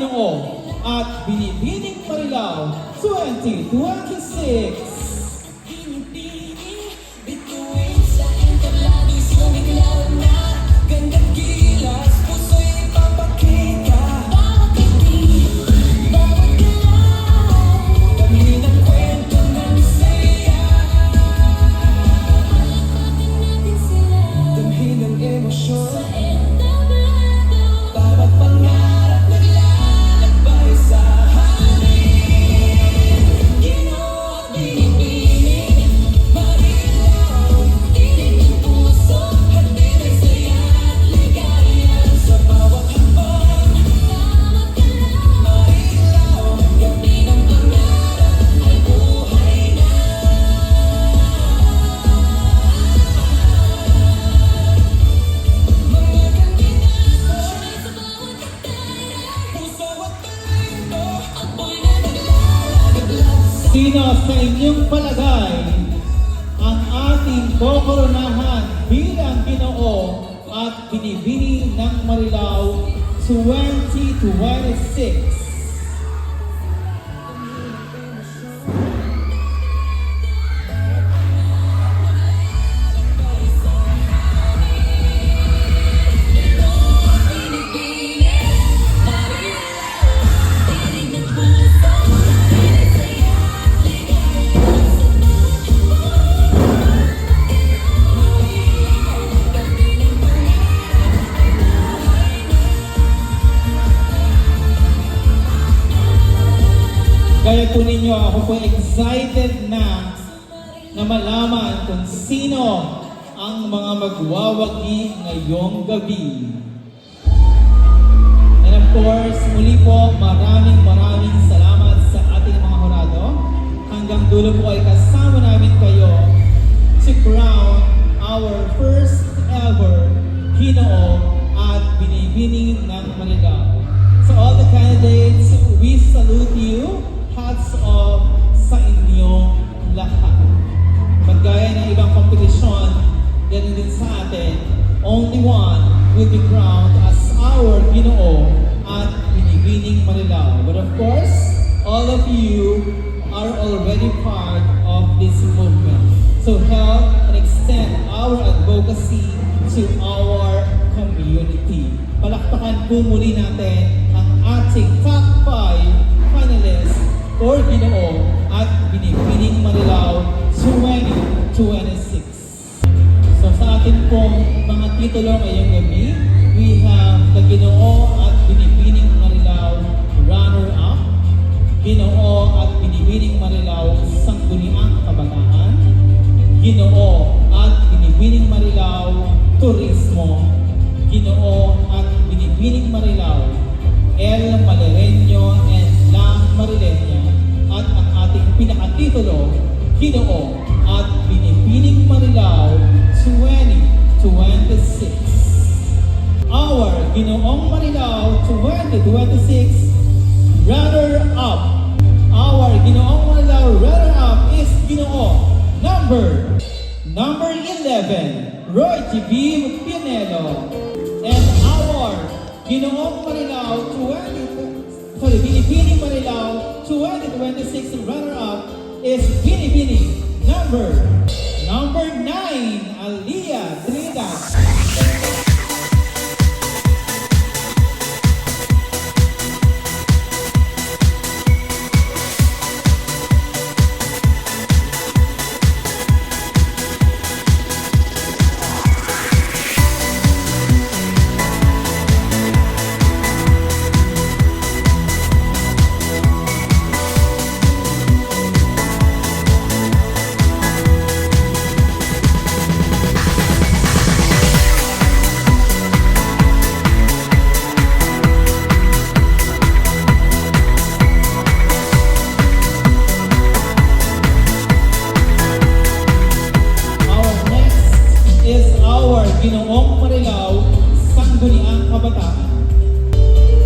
Ginoo at Binibining Marilao 2026. Sino sa inyong palagay ang ating kokoronahan bilang Ginoo at Binibini ng Marilao 2026? Kaya po ninyo, ako po excited na malaman kung sino ang mga magwawagi ngayong gabi. And of course, muli po, maraming salamat sa ating mga horado. Hanggang dulo po ay kasama namin kayo to crown our first ever Ginoo at Binibining ng Marilao. So all the candidates, we salute you. Hats off sa inyo lahat. Pagkaya ng ibang kompetisyon, ganun din sa atin, only one will be crowned as our Ginoo at Binibining Marilao. But of course, all of you are already part of this movement. So help and extend our advocacy to our community. Palakpakan po muli natin ang ating top 5 finalists or Ginoo at Binibining Marilao 2026. So sa atin pong mga titulo ngayong gabi, we have the Ginoo at Binibining Marilao Runner-Up, Ginoo at Binibining Marilao Sangguniang Kabataan, Ginoo at Binibining Marilao Turismo, Ginoo at Binibining Marilao El Malereño and La Marileña, at ang ating pinakatitulo, Ginoo at Binibining Marilao 2026. Our Ginoong Marilao 2026 runner-up. Our Ginoong Marilao runner-up is Ginoo number 11, Roy G. B. Pinelo. And our Ginoong Marilao Binibining Marilao 2026 runner-up is Binibining number 9, Alia Trinidad. Ginoong Marilao Sangguniang Kabataan.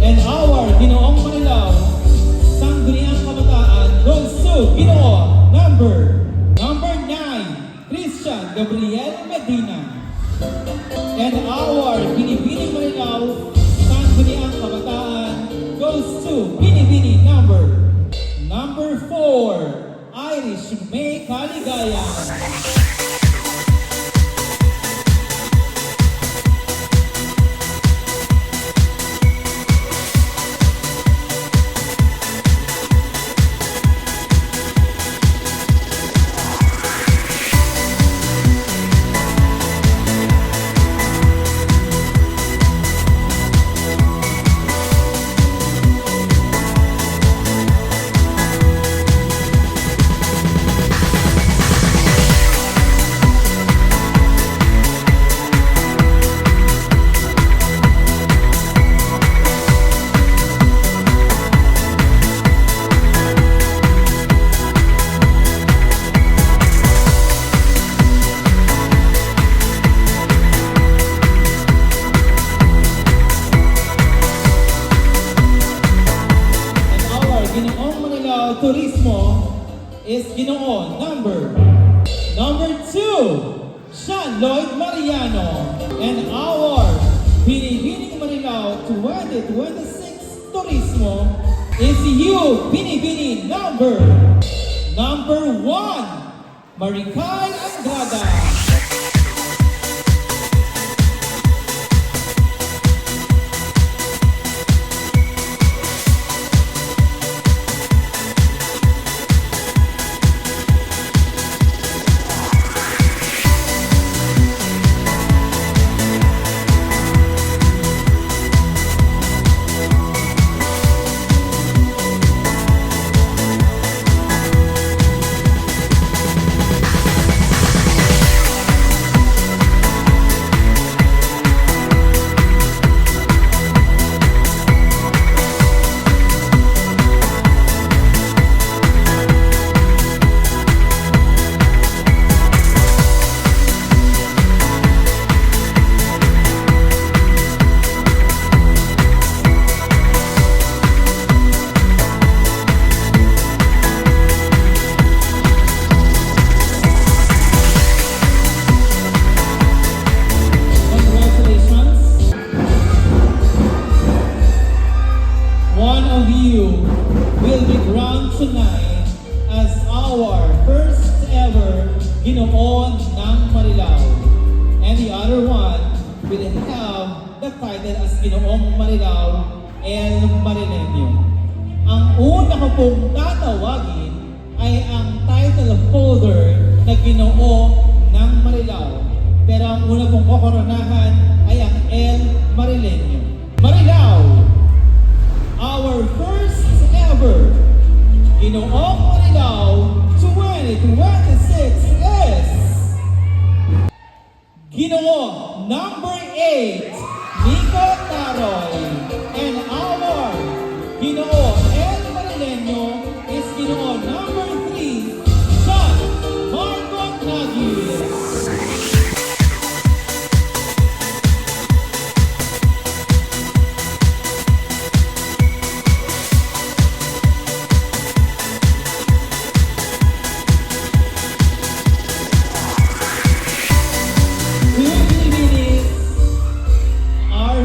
And our Ginoong Marilao Sangguniang Kabataan goes to Ginoo number 9, Christian Gabriel Medina. And our Binibining Marilao Sangguniang Kabataan goes to Rich May Kaligayan. Ginoong Manila Turismo is Ginoo number 2, Sean Lloyd Mariano. And our Binibining Manila 2026 Turismo is you, Binibini number 1, Maricay Andrada. Will be crowned tonight as our first ever Ginoo ng Marilao. And the other one will have the title as Ginoong Marilao El Marileño. Ang una ko pong tatawagin ay ang title holder na Ginoo ng Marilao. Pero ang una kong kokoronahan ay ang El Marileño. Marilao, our first ever Ginoong Marilao 2026 is Ginoo number 8, Nico Taroy. And our Ginoo El Marileño is Ginoo number 3, John Marcos Nagis.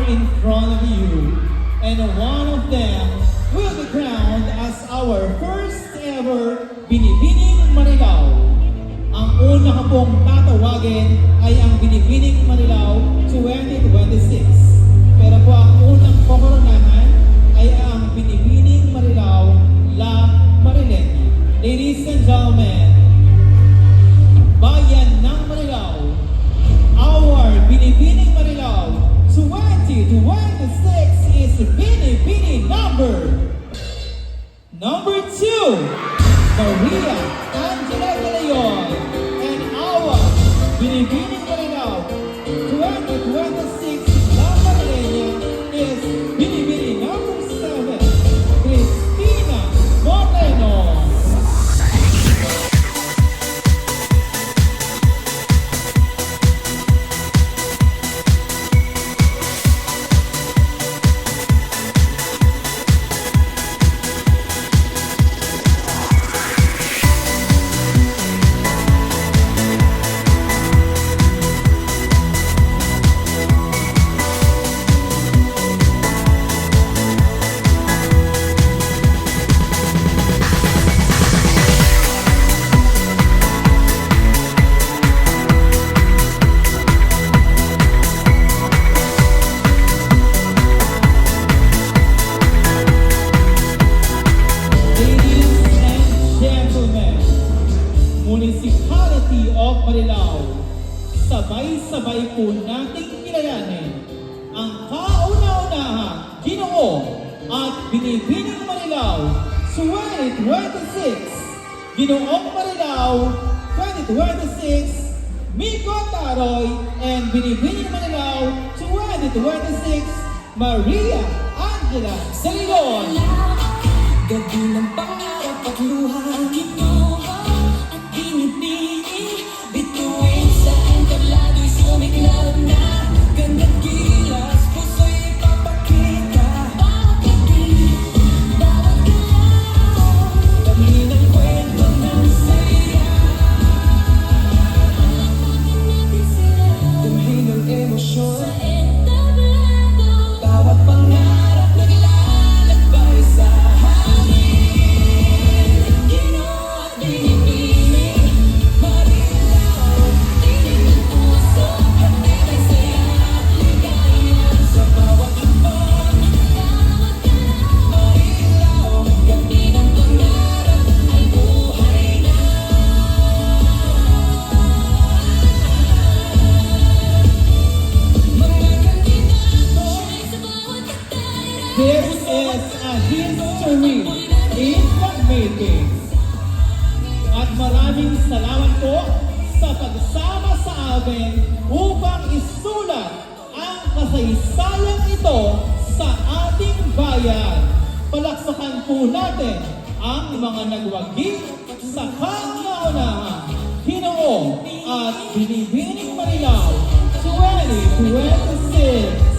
In front of you, and one of them will be crowned as our first ever Binibining Marilao. Ang una ko pong tatawagin ay ang Binibining Marilao 2026. Pero po ang unang kokoronahan ay ang Binibining Marilao La Marileña. Ladies and gentlemen, Bayan ng Marilao, our Binibining Marilao 2026 is Binibini number 2, Maria Angela De Leon. And our Binibini Marilao 2026 La Marileña is Binibini number 7, Cristina Moreno. Ginoo at Binibining Marilao 2026. Ginoong Marilao 2026. Miko Taroy and Binibining Marilao 2026. Maria Angela Salilon. Gabi ng pangarap at luha, Ginoo at binibining. Bituin sa entablato'y sumiklab na. Gandang gilas, puso'y ipapakita. Bawat gabi, bawat galaw, kami ng kwento ng saya. Alapatin natin sila, damhin ng emosyon sa entablado. Bawat pangarap naglalakbay sa hangin. Ginoo at binibining Marilao, tinig ng puso, hatid ang saya at ligaya. Sa bawat hakbang, bawat galaw, Marilao, gabi ng pangarap ay buhay na. Mga kandidato sa bawat akdaya. This is a history in the making. At maraming salamat po sa pagsama sa amin upang isulat ang kasaysayan ito sa ating bayan. Palaksakan po natin ang mga nagwagi sa kauna-unahan. Ginoo at Binibining Marilao 2026.